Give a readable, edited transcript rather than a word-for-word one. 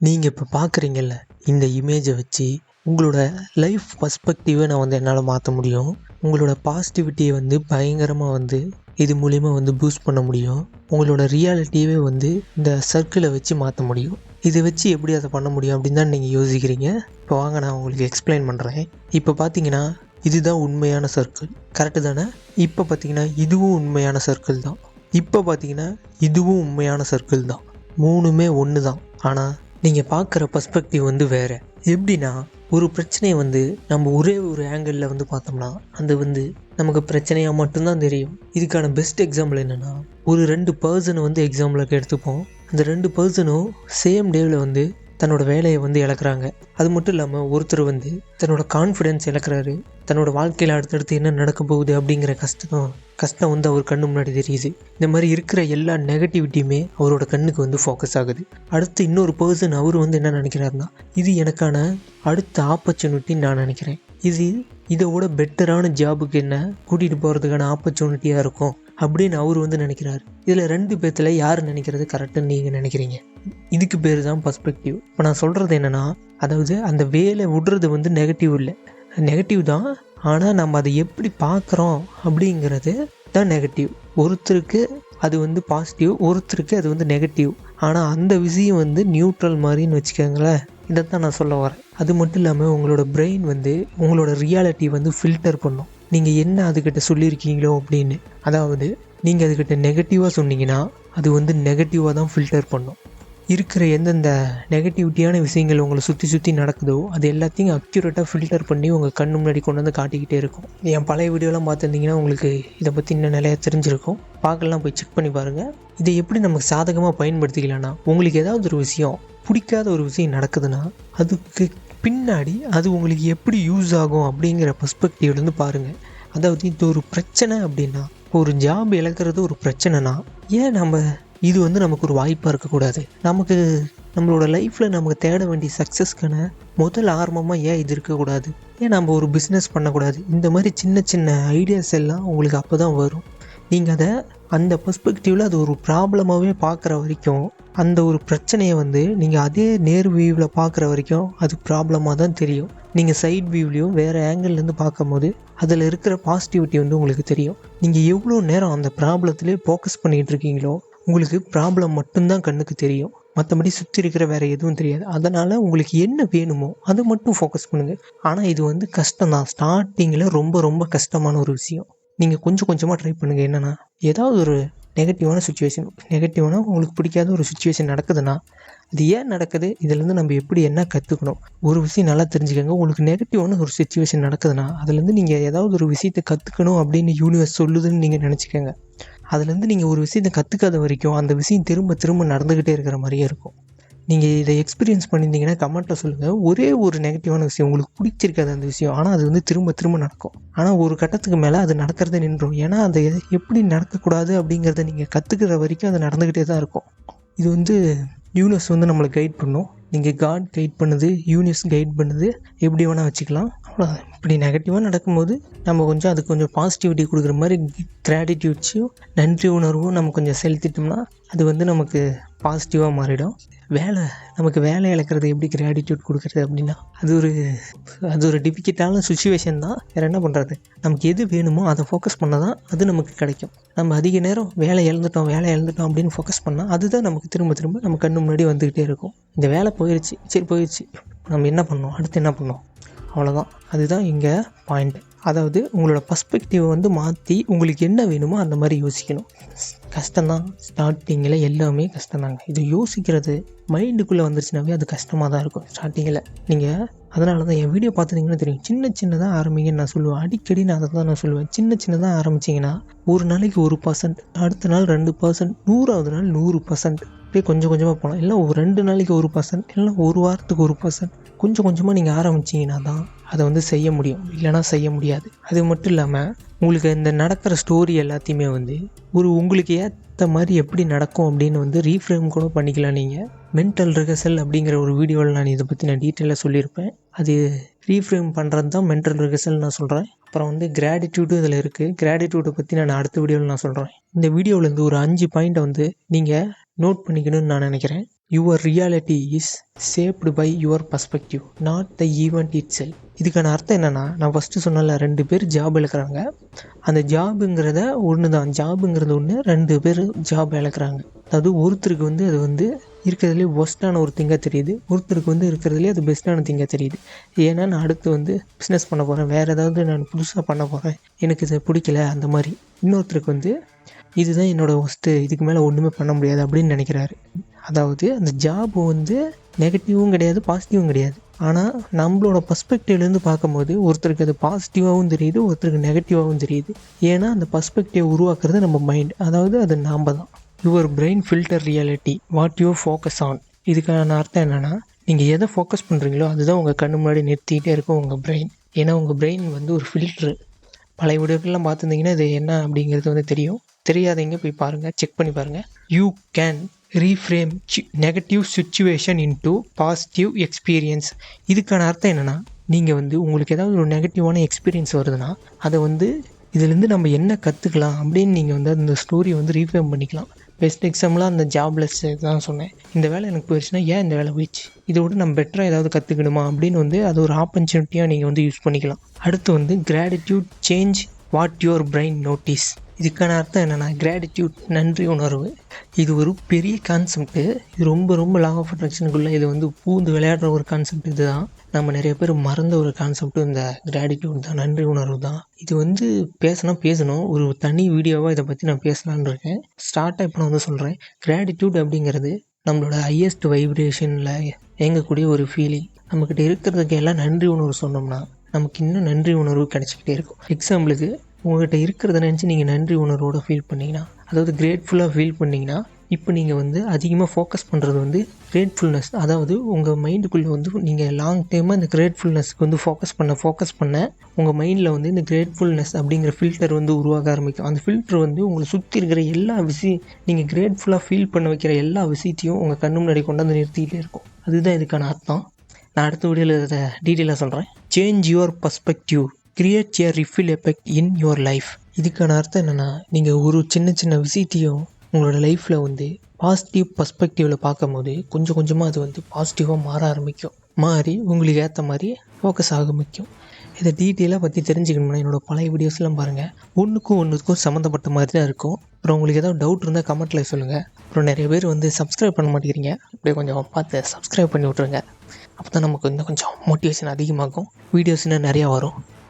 நீங்கள் இப்போ பார்க்குறீங்கல்ல, இந்த இமேஜை வச்சு உங்களோட லைஃப் பர்ஸ்பெக்டிவை நான் என்னால் மாற்ற முடியும். உங்களோட பாசிட்டிவிட்டியை பயங்கரமாக இது மூலிமா பூஸ்ட் பண்ண முடியும். உங்களோட ரியாலிட்டியவே இந்த சர்க்கிளை வச்சு மாற்ற முடியும். இதை வச்சு எப்படி அதை பண்ண முடியும் அப்படின்னு தான் நீங்கள் யோசிக்கிறீங்க. இப்போ வாங்க நான் உங்களுக்கு எக்ஸ்பிளைன் பண்ணுறேன். இப்போ பார்த்தீங்கன்னா இதுதான் உண்மையான சர்க்கிள், கரெக்டு தானே? இப்போ பார்த்தீங்கன்னா இதுவும் உண்மையான சர்க்கிள் தான். இப்போ பார்த்தீங்கன்னா இதுவும் உண்மையான சர்க்கிள் தான். மூணுமே ஒன்று தான். ஆனால் நீங்கள் பார்க்குற பர்ஸ்பெக்டிவ் வேறு. எப்படின்னா, ஒரு பிரச்சனையை நம்ம ஒரே ஒரு ஆங்கிளில் பார்த்தோம்னா அது நமக்கு பிரச்சனையாக மட்டும்தான் தெரியும். இதுக்கான பெஸ்ட் எக்ஸாம்பிள் என்னென்னா, ஒரு 2 பர்சனை எக்ஸாம்பிளுக்கு எடுத்துப்போம். அந்த 2 பர்சனும் சேம் டேவில் தன்னோட வேலையை இழக்கிறாங்க. அது மட்டும் இல்லாமல் ஒருத்தர் தன்னோட கான்ஃபிடென்ஸ் இழக்கிறாரு. தன்னோட வாழ்க்கையில் அடுத்தடுத்து என்ன நடக்க போகுது அப்படிங்கிற கஷ்டம் அவர் கண்ணு முன்னாடி தெரியுது. இந்த மாதிரி இருக்கிற எல்லா நெகட்டிவிட்டியுமே அவரோட கண்ணுக்கு ஃபோக்கஸ் ஆகுது. அடுத்து இன்னொரு பர்சன் அவர் என்ன நினைக்கிறாருன்னா, இது எனக்கான அடுத்த ஆப்பர்ச்சுனிட்டின்னு நான் நினைக்கிறேன். இதோட பெட்டரான ஜாபுக்கு என்ன கூட்டிகிட்டு போகிறதுக்கான ஆப்பர்ச்சுனிட்டியாக இருக்கும் அப்படின்னு அவர் நினைக்கிறாரு. இதில் 2 பேர்த்தில் யார் நினைக்கிறது கரெக்டுன்னு நீங்கள் நினைக்கிறீங்க? இதுக்கு பேர் தான் பர்ஸ்பெக்டிவ். இப்போ நான் சொல்கிறது என்னென்னா, அதாவது அந்த வேலை விடுறது நெகட்டிவ் இல்லை, நெகட்டிவ் தான். ஆனால் நம்ம அதை எப்படி பார்க்குறோம் அப்படிங்கிறது தான் நெகட்டிவ். ஒருத்தருக்கு அது பாசிட்டிவ், ஒருத்தருக்கு அது நெகட்டிவ். ஆனால் அந்த விஷயம் நியூட்ரல் மாதிரின்னு வச்சுக்கோங்களேன். இதைத்தான் நான் சொல்ல வரேன். அது மட்டும் இல்லாமல் உங்களோட பிரெயின் உங்களோட ரியாலிட்டி ஃபில்டர் பண்ணும். நீங்கள் என்ன அதுக்கிட்ட சொல்லியிருக்கீங்களோ அப்படின்னு. அதாவது நீங்கள் அதுக்கிட்ட நெகட்டிவாக சொன்னீங்கன்னா அது நெகட்டிவாக தான் ஃபில்டர் பண்ணும். இருக்கிற எந்தெந்த நெகட்டிவிட்டியான விஷயங்கள் உங்களை சுற்றி நடக்குதோ அது எல்லாத்தையும் அக்யூரேட்டாக ஃபில்டர் பண்ணி உங்கள் கண்ணு முன்னாடி கொண்டு காட்டிக்கிட்டே இருக்கும். என் பழைய வீடியோலாம் பார்த்துருந்தீங்கன்னா உங்களுக்கு இதை பற்றி இன்னும் நிறையா தெரிஞ்சிருக்கும். பார்க்கலாம், போய் செக் பண்ணி பாருங்கள். இதை எப்படி நமக்கு சாதகமாக பயன்படுத்திக்கலாம்னா, உங்களுக்கு ஏதாவது ஒரு விஷயம் பிடிக்காத ஒரு விஷயம் நடக்குதுன்னா அதுக்கு பின்னாடி அது உங்களுக்கு எப்படி யூஸ் ஆகும் அப்படிங்கிற பர்ஸ்பெக்டிவ்லேருந்து பாருங்கள். அதாவது இது ஒரு பிரச்சனை அப்படின்னா, ஒரு ஜாப் இழக்கிறது ஒரு பிரச்சனைனா, ஏன் இது நமக்கு ஒரு வாய்ப்பாக இருக்கக்கூடாது? நம்மளோட லைஃப்பில் நமக்கு தேட வேண்டிய சக்ஸஸ்க்கான முதல் ஆரம்பமாக ஏன் இது இருக்கக்கூடாது? ஏன் நம்ம ஒரு பிஸ்னஸ் பண்ணக்கூடாது? இந்த மாதிரி சின்ன சின்ன ஐடியாஸ் எல்லாம் உங்களுக்கு அப்போ தான் வரும். நீங்கள் அதை அந்த பர்ஸ்பெக்டிவில் அது ஒரு ப்ராப்ளமாகவே பார்க்குற வரைக்கும், அந்த ஒரு பிரச்சனையை நீங்கள் அதே நேர் வியூவில் பார்க்குற வரைக்கும் அது ப்ராப்ளமாக தான் தெரியும். நீங்கள் சைட் வியூவிலையும் வேறு ஆங்கிள்லேருந்து பார்க்கும் போது அதில் இருக்கிற பாசிட்டிவிட்டி உங்களுக்கு தெரியும். நீங்கள் எவ்வளோ நேரம் அந்த ப்ராப்ளத்திலே ஃபோக்கஸ் பண்ணிகிட்டு இருக்கீங்களோ உங்களுக்கு ப்ராப்ளம் மட்டும்தான் கண்ணுக்கு தெரியும். மற்றபடி சுற்றி இருக்கிற வேறு எதுவும் தெரியாது. அதனால் உங்களுக்கு என்ன வேணுமோ அதை மட்டும் ஃபோக்கஸ் பண்ணுங்கள். ஆனால் இது கஷ்டம்தான். ஸ்டார்டிங்கில் ரொம்ப ரொம்ப கஷ்டமான ஒரு விஷயம். நீங்கள் கொஞ்சம் கொஞ்சமாக ட்ரை பண்ணுங்கள். என்னென்னா, ஏதாவது ஒரு நெகட்டிவான சுச்சுவேஷன், உங்களுக்கு பிடிக்காத ஒரு சுச்சுவேஷன் நடக்குதுன்னா அது ஏன் நடக்குது, இதுலேருந்து நம்ம எப்படி என்ன கற்றுக்கணும், ஒரு விஷயம் நல்லா தெரிஞ்சுக்கோங்க. உங்களுக்கு நெகட்டிவான ஒரு சுச்சுவேஷன் நடக்குதுன்னா அதுலேருந்து நீங்கள் ஏதாவது ஒரு விஷயத்தை கற்றுக்கணும் அப்படின்னு யூனிவர்ஸ் சொல்லுதுன்னு நீங்கள் நினச்சிக்கோங்க. அதுலேருந்து நீங்கள் ஒரு விஷயத்தை கற்றுக்காத வரைக்கும் அந்த விஷயம் திரும்ப திரும்ப நடந்துக்கிட்டே இருக்கிற மாதிரியே இருக்கும். நீங்கள் இதை எக்ஸ்பீரியன்ஸ் பண்ணியிருந்தீங்கன்னா கமெண்ட்டில் சொல்லுங்கள். ஒரே ஒரு நெகட்டிவான விஷயம் உங்களுக்கு பிடிச்சிருக்காது அந்த விஷயம், ஆனால் அது திரும்ப திரும்ப நடக்கும். ஆனால் ஒரு கட்டத்துக்கு மேலே அது நடக்கிறதே நின்றும். ஏன்னா அதை எப்படி நடக்கக்கூடாது அப்படிங்கிறத நீங்கள் கற்றுக்கிற வரைக்கும் அது நடந்துக்கிட்டே தான் இருக்கும். இது யூனிவர்ஸ் நம்மளை கைட் பண்ணும். நீங்கள் காட் கைட் பண்ணுது, யூனிவர்ஸ் கைட் பண்ணுது, எப்படி வேணால் வச்சுக்கலாம். அவ்வளோதான். இப்படி நெகட்டிவாக நடக்கும்போது நம்ம அதுக்கு கொஞ்சம் பாசிட்டிவிட்டி கொடுக்குற மாதிரி கிராட்டிடியூட்ஸையும் நன்றி உணர்வும் நம்ம கொஞ்சம் செலுத்திட்டோம்னா அது நமக்கு பாசிட்டிவாக மாறிடும். நமக்கு வேலை இழக்கிறது எப்படி கிராட்டிடியூட் கொடுக்குறது அப்படின்னா, அது ஒரு டிஃபிகல்ட்டான சுச்சுவேஷன் தான். வேறு என்ன பண்ணுறது? நமக்கு எது வேணுமோ அதை ஃபோக்கஸ் பண்ணால் தான் அது நமக்கு கிடைக்கும். நம்ம அதிக நேரம் வேலை இழந்துட்டோம் அப்படின்னு ஃபோக்கஸ் பண்ணால் அதுதான் நமக்கு திரும்ப திரும்ப நம்ம கண்ணு முன்னாடி வந்துக்கிட்டே இருக்கும். இந்த வேலை போயிடுச்சு, சரி போயிடுச்சு, நம்ம என்ன பண்ணோம், அடுத்து என்ன பண்ணோம், அவ்வளோதான். அதுதான் இங்கே பாயிண்ட். அதாவது உங்களோட பர்ஸ்பெக்டிவை மாற்றி உங்களுக்கு என்ன வேணுமோ அந்த மாதிரி யோசிக்கணும். கஷ்டம்தான், ஸ்டார்டிங்கில் எல்லாமே கஷ்டம்தாங்க. இது யோசிக்கிறது மைண்டுக்குள்ளே வந்துருச்சுனாவே அது கஷ்டமாக தான் இருக்கும் ஸ்டார்டிங்கில். நீங்கள் அதனால தான் என் வீடியோ பார்த்துட்டிங்கன்னா தெரியும், சின்ன சின்னதாக ஆரம்பிங்கன்னு நான் சொல்லுவேன். அடிக்கடி நான் அதை தான் நான் சொல்லுவேன். சின்ன சின்னதாக ஆரம்பிச்சிங்கன்னா ஒரு நாளைக்கு 1%, அடுத்த நாள் 2%, 100வது நாள் 100%, அப்படியே கொஞ்சம் கொஞ்சமாக போகலாம். இல்லை ஒரு 2 நாளைக்கு 1%, இல்லை ஒரு வாரத்துக்கு 1%, கொஞ்சம் கொஞ்சமாக நீங்கள் ஆரம்பிச்சிங்கன்னா தான் அதை செய்ய முடியும். இல்லைனா செய்ய முடியாது. அது மட்டும் இல்லாமல் உங்களுக்கு இந்த நடக்கிற ஸ்டோரி எல்லாத்தையுமே உங்களுக்கு ஏற்ற மாதிரி எப்படி நடக்கும் அப்படின்னு ரீஃப்ரேம் கூட பண்ணிக்கலாம். நீங்கள் மென்டல் ரிஹர்சல் அப்படிங்கிற ஒரு வீடியோவில் நான் இதை பற்றி டீட்டெயிலாக சொல்லியிருப்பேன். அது ரீஃப்ரேம் பண்ணுறது தான் மென்டல் ரிஹர்சல் நான் சொல்கிறேன். அப்புறம் கிராட்டிடியூடும் இதில் இருக்குது. கிராட்டிடியூடை பற்றி நான் அடுத்த வீடியோவில் நான் சொல்கிறேன். இந்த வீடியோவிலேருந்து ஒரு 5 பாயிண்ட்டை நீங்கள் நோட் பண்ணிக்கணும்னு நான் நினைக்கிறேன். Your reality is shaped by your perspective not the event itself. இதுக்கான அர்த்தம் என்னென்னா, நான் ஃபஸ்ட்டு சொன்னல 2 பேர் ஜாப் இழக்கிறாங்க. அந்த ஜாபுங்கிறத ஒன்று தான், ஜாபுங்கிறது ஒன்று, 2 பேர் ஜாப் இழக்கிறாங்க. அதாவது ஒருத்தருக்கு வந்து அது வந்து இருக்கிறதுலே ஒஸ்ட்டான ஒரு திங்காக தெரியுது, ஒருத்தருக்கு வந்து இருக்கிறதுலே அது பெஸ்ட்டான திங்காக தெரியுது. ஏன்னா நான் அடுத்து வந்து பிஸ்னஸ் பண்ண போகிறேன், வேறு ஏதாவது நான் புதுசாக பண்ண போகிறேன், எனக்கு இது பிடிக்கல அந்த மாதிரி. இன்னொருத்தருக்கு வந்து இதுதான் என்னோடய ஒஸ்ட்டு, இதுக்கு மேலே ஒன்றுமே பண்ண முடியாது அப்படின்னு நினைக்கிறாரு. அதாவது அந்த ஜாப் வந்து நெகட்டிவும் கிடையாது, பாசிட்டிவும் கிடையாது. ஆனால் நம்மளோட பர்ஸ்பெக்டிவ்லேருந்து பார்க்கும்போது ஒருத்தருக்கு அது பாசிட்டிவாகவும் தெரியுது, ஒருத்தருக்கு நெகட்டிவாகவும் தெரியுது. ஏன்னா அந்த பர்ஸ்பெக்டிவ் உருவாக்குறது நம்ம மைண்ட், அதாவது அது நாம் தான். Your brain filter reality what you focus on. இதுக்கான அர்த்தம் என்னென்னா, நீங்கள் எதை ஃபோக்கஸ் பண்ணுறீங்களோ அதுதான் உங்கள் கண்ணு முன்னாடி நிறுத்திக்கிட்டே இருக்கும் உங்கள் பிரெயின். ஏன்னா உங்கள் பிரெயின் வந்து ஒரு ஃபில்ட்ரு. பழைய வீடியோக்கெல்லாம் பார்த்துருந்தீங்கன்னா இது என்ன அப்படிங்கிறது வந்து தெரியும். தெரியாதவங்க போய் பாருங்கள், செக் பண்ணி பாருங்கள். You can reframe negative situation into positive experience. இதுக்கான அர்த்தம் என்னென்னா, நீங்கள் வந்து உங்களுக்கு ஏதாவது ஒரு நெகட்டிவான எக்ஸ்பீரியன்ஸ் வருதுன்னா அதை வந்து இதுலேருந்து நம்ம என்ன கற்றுக்கலாம் அப்படின்னு நீங்கள் வந்து அந்த ஸ்டோரியை வந்து ரீஃப்ரேம் பண்ணிக்கலாம். பெஸ்ட் எக்ஸாம்பிளாக அந்த ஜாப்லெஸ் தான் சொன்னேன். இந்த வேலை எனக்கு போயிடுச்சுன்னா ஏன் இந்த வேலை போயிடுச்சு, இதோட நம்ம பெட்டராக ஏதாவது கற்றுக்கணுமா அப்படின்னு வந்து அது ஒரு ஆப்பர்ச்சுனிட்டியாக நீங்கள் வந்து யூஸ் பண்ணிக்கலாம். அடுத்து வந்து gratitude change what your brain notice. இதுக்கான அர்த்தம் என்னென்னா, கிராட்டிடியூட் நன்றி உணர்வு. இது ஒரு பெரிய கான்செப்ட்டு. இது ரொம்ப ரொம்ப லா ஆஃப் அட்ராக்ஷனுக்குள்ளே இது வந்து பூந்து விளையாடுற ஒரு கான்செப்ட். இது தான் நம்ம நிறைய பேர் மறந்த ஒரு கான்செப்ட்டு. இந்த கிராட்டிடியூட் தான், நன்றி உணர்வு தான். இது வந்து பேசணும், ஒரு தனி வீடியோவாக இதை பற்றி நான் பேசலான்னு இருக்கேன். ஸ்டார்ட்டாக இப்போ நான் வந்து சொல்கிறேன். கிராட்டிடியூட் அப்படிங்கிறது நம்மளோட ஹையஸ்ட் வைப்ரேஷனில் இயங்கக்கூடிய ஒரு ஃபீலிங். நம்மக்கிட்ட இருக்கிறதுக்கு எல்லாம் நன்றி உணர்வு சொன்னோம்னா நமக்கு இன்னும் நன்றி உணர்வு கிடச்சிக்கிட்டே இருக்கும். எக்ஸாம்பிளுக்கு உங்கள்கிட்ட இருக்கிறத நினச்சி நீங்கள் நன்றி உணர்வோடு ஃபீல் பண்ணிங்கன்னா, அதாவது கிரேட்ஃபுல்லாக ஃபீல் பண்ணிங்கன்னா, இப்போ நீங்கள் வந்து அதிகமாக ஃபோக்கஸ் பண்ணுறது வந்து கிரேட்ஃபுல்னஸ். அதாவது உங்கள் மைண்டுக்குள்ளே வந்து நீங்கள் லாங் டைமாக இந்த கிரேட்ஃபுல்னஸ்க்கு வந்து ஃபோக்கஸ் பண்ண உங்கள் மைண்டில் வந்து இந்த கிரேட்ஃபுல்னஸ் அப்படிங்கிற ஃபில்டர் வந்து உருவாக ஆரம்பிக்கும். அந்த ஃபில்டர் வந்து உங்களை சுற்றி இருக்கிற எல்லா நீங்கள் கிரேட்ஃபுல்லாக ஃபீல் பண்ண வைக்கிற எல்லா விஷயத்தையும் உங்கள் கண்ணு முன்னாடி கொண்டாந்து நிறுத்திக்கிட்டே இருக்கும். அதுதான் இதுக்கான அர்த்தம். நான் அடுத்த வீடியோவில் இதை டீட்டெயிலாக சொல்கிறேன். Change your perspective create a rifle effect in your life. இதுக்கான அர்த்தம் என்னென்னா, நீங்கள் ஒரு சின்ன விஷயத்தையும் உங்களோட லைஃப்பில் வந்து பாசிட்டிவ் பர்ஸ்பெக்டிவில் பார்க்கும்போது கொஞ்சம் கொஞ்சமாக அது வந்து பாசிட்டிவாக மாற ஆரம்பிக்கும். மாறி உங்களுக்கு ஏற்ற மாதிரி ஃபோக்கஸ் ஆரம்பிக்கும். இதை டீட்டெயிலாக பற்றி தெரிஞ்சுக்கணும்னா என்னோடய பழைய வீடியோஸ்லாம் பாருங்கள். ஒன்றுக்கும் சம்மந்தப்பட்ட மாதிரி தான் இருக்கும். அப்புறம் உங்களுக்கு ஏதாவது டவுட் இருந்தால் கமெண்ட்டில் சொல்லுங்கள். அப்புறம் நிறைய பேர் வந்து சப்ஸ்கிரைப் பண்ண மாட்டேங்கிறீங்க, அப்படியே கொஞ்சம் பார்த்து சப்ஸ்கிரைப் பண்ணி விட்ருங்க. அப்போ தான் நமக்கு இன்னும் கொஞ்சம் மோட்டிவேஷன் அதிகமாகும், வீடியோஸ் இன்னும் நிறையா வரும்.